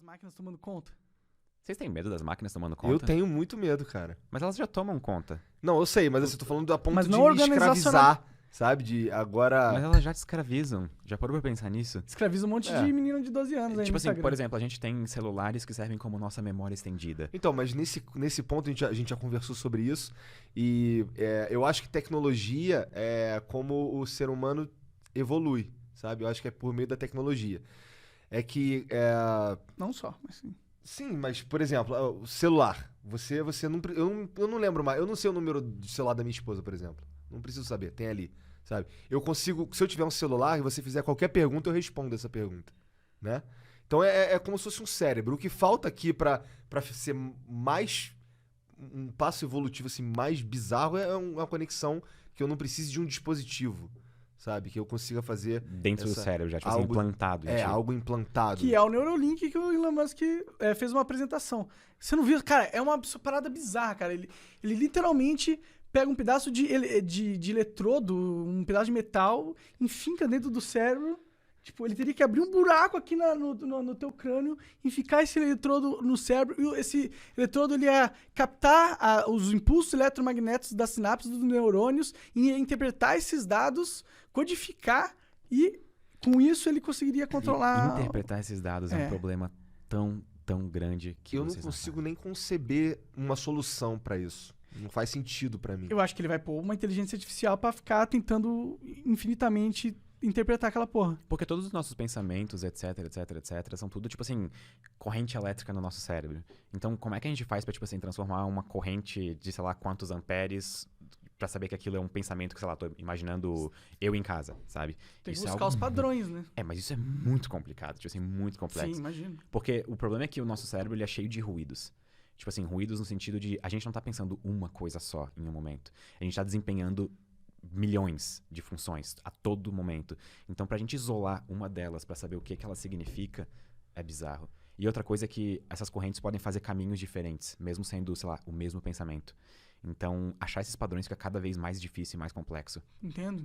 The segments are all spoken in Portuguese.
máquinas tomando conta? Vocês têm medo das máquinas tomando conta? Eu tenho muito medo, cara. Mas elas já tomam conta. Não, eu sei, mas assim, eu tô falando a ponto Mas de não me organizacional. escravizar, sabe? De agora... Mas elas já te escravizam. Já parou pra pensar nisso? Escraviza um monte de menino de 12 anos aí Tipo no assim, Instagram. por exemplo, a gente tem celulares que servem como nossa memória estendida. Então, mas nesse ponto a gente já conversou sobre isso. E eu acho que tecnologia é como o ser humano evolui, sabe? Eu acho que é por meio da tecnologia. É que... Não só, mas sim. Sim, mas, por exemplo, o celular. Você não... Eu não lembro mais. Eu não sei o número de celular da minha esposa, por exemplo. Não preciso saber. Tem ali, sabe? Eu consigo... Se eu tiver um celular e você fizer qualquer pergunta, eu respondo essa pergunta, né? Então é como se fosse um cérebro. O que falta aqui pra ser mais... Um passo evolutivo, assim, mais bizarro é uma conexão que eu não precise de um dispositivo, sabe? Que eu consiga fazer... Dentro do cérebro, já, tipo assim, algo- implantado. algo implantado. Que é o Neuralink que o Elon Musk fez uma apresentação. Você não viu? Cara, é uma parada bizarra, cara. Ele literalmente pega um pedaço de eletrodo, um pedaço de metal, enfinca dentro do cérebro. Tipo, ele teria que abrir um buraco aqui no teu crânio e ficar esse eletrodo no cérebro. E esse eletrodo ele ia captar os impulsos eletromagnéticos das sinapses dos neurônios e ia interpretar esses dados, codificar e, com isso, ele conseguiria controlar... Interpretar esses dados é um problema tão grande que Eu não vocês consigo nem conceber uma solução pra isso. Não faz sentido pra mim. Eu acho que ele vai pôr uma inteligência artificial pra ficar tentando infinitamente interpretar aquela porra. Porque todos os nossos pensamentos, etc, são tudo, tipo assim, corrente elétrica no nosso cérebro. Então, como é que a gente faz pra, tipo assim, transformar uma corrente de, sei lá, quantos amperes pra saber que aquilo é um pensamento que, sei lá, tô imaginando eu em casa, sabe? Tem que Isso é buscar algo os padrões, né? mas isso é muito complicado, tipo assim, muito complexo. Sim, imagino. Porque o problema é que o nosso cérebro, ele é cheio de ruídos. Tipo assim, ruídos no sentido de a gente não tá pensando uma coisa só em um momento. A gente tá desempenhando milhões de funções a todo momento. Então, pra gente isolar uma delas pra saber o que ela significa, é bizarro. E outra coisa é que essas correntes podem fazer caminhos diferentes, mesmo sendo, sei lá, o mesmo pensamento. Então, achar esses padrões fica cada vez mais difícil e mais complexo. Entendo.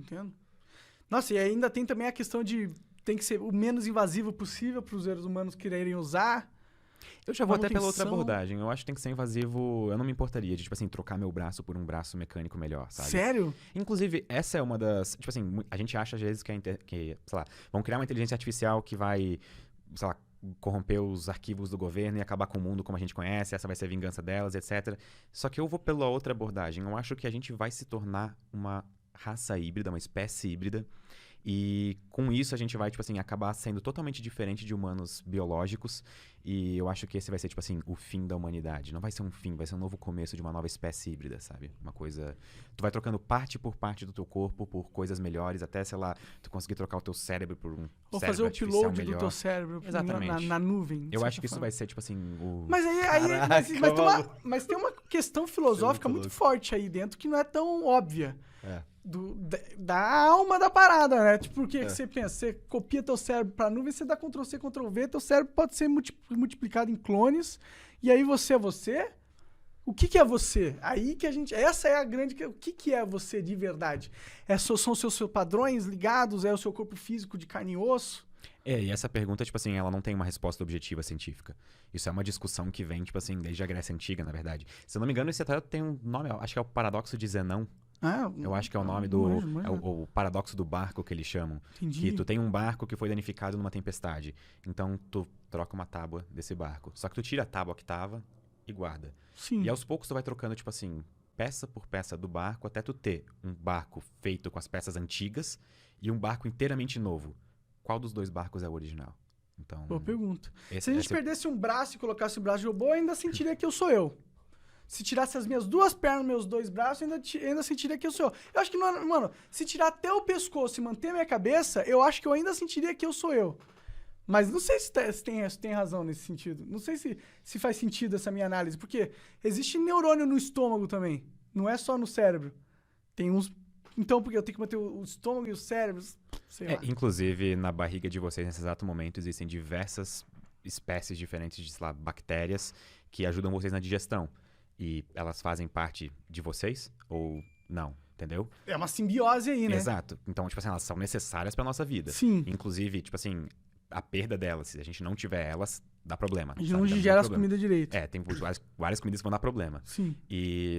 Nossa, e ainda tem também a questão de tem que ser o menos invasivo possível para os seres humanos quererem usar. Eu já vou até pela outra Manutenção. abordagem. Eu acho que tem que ser invasivo. Eu não me importaria de, tipo assim, trocar meu braço por um braço mecânico melhor, sabe? Sério? Inclusive, essa é uma das... Tipo assim, a gente acha às vezes que sei lá, vão criar uma inteligência artificial que vai, sei lá, corromper os arquivos do governo e acabar com o mundo como a gente conhece, essa vai ser a vingança delas, etc. Só que eu vou pela outra abordagem. Eu acho que a gente vai se tornar uma raça híbrida, uma espécie híbrida, e com isso a gente vai, tipo assim, acabar sendo totalmente diferente de humanos biológicos, e eu acho que esse vai ser, tipo assim, o fim da humanidade. Não vai ser um fim, vai ser um novo começo de uma nova espécie híbrida, sabe? Uma coisa... Tu vai trocando parte por parte do teu corpo por coisas melhores, até, sei lá, tu conseguir trocar o teu cérebro por um Ou cérebro fazer o artificial upload melhor. do teu cérebro Exatamente. na nuvem. de Eu certa acho que isso forma. vai ser, tipo assim, o... Mas mas tem uma questão filosófica muito forte aí dentro que não é tão óbvia. Da alma da parada, né? Tipo, por que você pensa? Você copia teu cérebro pra nuvem, você dá Ctrl+C, Ctrl+V, teu cérebro pode ser multiplicado em clones, e aí você é você? O que é você? Aí que a gente... Essa é a grande... O que é você de verdade? São os seus padrões ligados? É o seu corpo físico de carne e osso? E essa pergunta, tipo assim, ela não tem uma resposta objetiva científica. Isso é uma discussão que vem, tipo assim, desde a Grécia Antiga, na verdade. Se eu não me engano, esse até tem um nome, acho que é o paradoxo de Zenão. Eu acho que é o nome do... É o paradoxo do barco que eles chamam. Entendi. Que tu tem um barco que foi danificado numa tempestade. Então, tu troca uma tábua desse barco. Só que tu tira a tábua que tava e guarda. Sim. E aos poucos tu vai trocando, tipo assim, peça por peça do barco, até tu ter um barco feito com as peças antigas e um barco inteiramente novo. Qual dos dois barcos é o original? Então, Boa pergunta. Se a gente perdesse um braço e colocasse o braço de robô, eu ainda sentiria que eu sou eu. Se tirasse as minhas duas pernas, meus dois braços, eu ainda sentiria que eu sou eu. Eu acho que, mano, se tirar até o pescoço e manter a minha cabeça, eu acho que eu ainda sentiria que eu sou eu. Mas não sei se tem razão nesse sentido. Não sei se faz sentido essa minha análise. Porque existe neurônio no estômago também. Não é só no cérebro. Tem uns... Então, porque eu tenho que manter o estômago e o cérebro... Sei lá. Inclusive, na barriga de vocês, nesse exato momento, existem diversas espécies diferentes de, sei lá, bactérias que ajudam vocês na digestão. E elas fazem parte de vocês ou não, entendeu? É uma simbiose aí, né? Exato. Então, tipo assim, elas são necessárias pra nossa vida. Sim. Inclusive, tipo assim, a perda delas. Se a gente não tiver elas, dá problema. A gente sabe? não Dá muito digere as problema. comidas direito. Tem várias comidas que vão dar problema. Sim.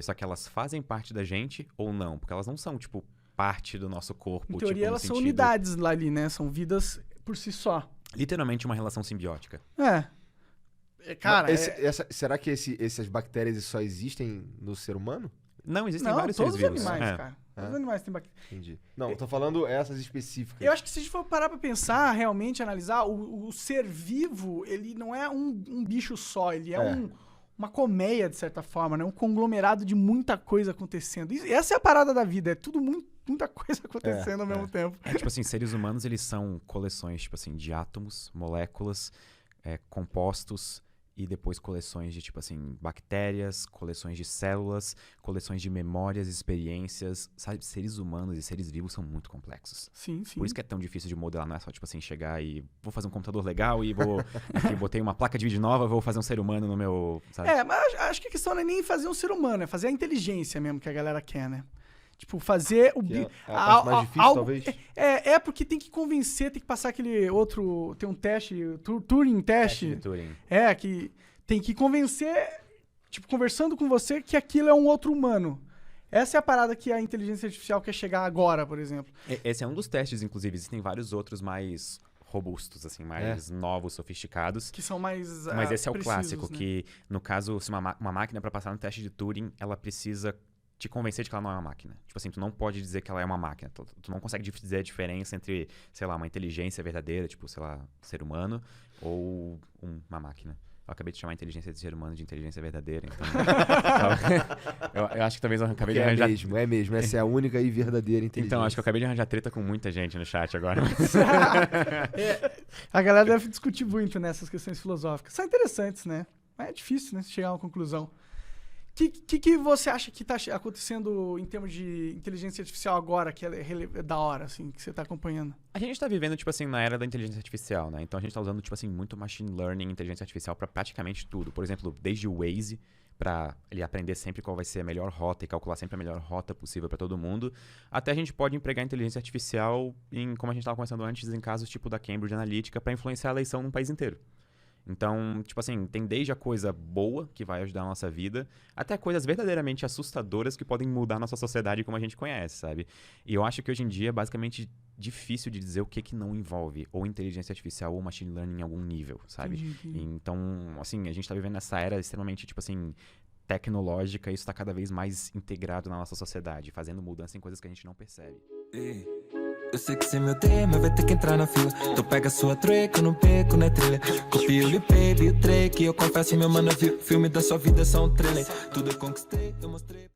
Só que elas fazem parte da gente ou não? Porque elas não são, tipo, parte do nosso corpo. Em teoria, tipo, no elas são sentido- unidades lá ali, né? São vidas por si só. Literalmente uma relação simbiótica. Cara, será que essas bactérias só existem no ser humano? Não, existem não, vários todos seres os vivos. animais, cara. Todos os animais têm bactérias. Entendi. Não, eu tô falando essas específicas. Eu acho que se a gente for parar pra pensar, realmente analisar, o ser vivo, ele não é um bicho só, ele é, uma colmeia, de certa forma, né? Um conglomerado de muita coisa acontecendo. Essa é a parada da vida, é tudo muita coisa acontecendo ao mesmo tempo. Tipo assim, seres humanos, eles são coleções, tipo assim, de átomos, moléculas, compostos e depois coleções de, tipo assim, bactérias, coleções de células, coleções de memórias, experiências, sabe? Seres humanos e seres vivos são muito complexos. Sim, sim. Por isso que é tão difícil de modelar, não é só, tipo assim, chegar e vou fazer um computador legal e aqui, botei uma placa de vídeo nova, vou fazer um ser humano no meu, sabe? Mas acho que a questão não é nem fazer um ser humano, é fazer a inteligência mesmo que a galera quer, né? Tipo, fazer o... Que é a parte mais difícil, talvez? Porque tem que convencer, tem que passar aquele outro... Tem um teste, Turing Teste teste. de Turing. Que tem que convencer, tipo, conversando com você, que aquilo é um outro humano. Essa é a parada que a inteligência artificial quer chegar agora, por exemplo. Esse é um dos testes, inclusive. Existem vários outros mais robustos, assim, mais novos, sofisticados. Que são mais Mas esse é o precisos, clássico, né? que, no caso, se uma máquina, para passar no teste de Turing, ela precisa te convencer de que ela não é uma máquina. Tipo assim, tu não pode dizer que ela é uma máquina. Tu não consegue dizer a diferença entre, sei lá, uma inteligência verdadeira, tipo, sei lá, ser humano, ou uma máquina. Eu acabei de chamar a inteligência de ser humano de inteligência verdadeira, então... eu acho que talvez eu acabei de arranjar... É mesmo. Essa é a única e verdadeira inteligência. Então, acho que eu acabei de arranjar treta com muita gente no chat agora. A galera deve discutir muito nessas questões filosóficas. São interessantes, né? Mas é difícil, né? Chegar a uma conclusão. O que você acha que tá acontecendo em termos de inteligência artificial agora, que é da hora, assim, que você tá acompanhando? A gente tá vivendo, tipo assim, na era da inteligência artificial, né? Então a gente tá usando, tipo assim, muito machine learning e inteligência artificial pra praticamente tudo. Por exemplo, desde o Waze, pra ele aprender sempre qual vai ser a melhor rota e calcular sempre a melhor rota possível pra todo mundo, até a gente pode empregar inteligência artificial em, como a gente tava conversando antes, em casos tipo da Cambridge Analytica, pra influenciar a eleição num país inteiro. Então, tipo assim, tem desde a coisa boa, que vai ajudar a nossa vida, até coisas verdadeiramente assustadoras que podem mudar a nossa sociedade como a gente conhece, sabe? E eu acho que hoje em dia é basicamente difícil de dizer o que não envolve ou inteligência artificial ou machine learning em algum nível, sabe? Entendi. Então, assim, a gente tá vivendo nessa era extremamente, tipo assim, tecnológica, e isso tá cada vez mais integrado na nossa sociedade, fazendo mudança em coisas que a gente não percebe. Eu sei que cê me odeia, mas vai ter que entrar na fila. Então pega a sua track, eu não perco na trilha. Copia o baby, o track, eu confesso, meu mano, viu. Filme da sua vida é só um trailer. Tudo eu conquistei, eu mostrei.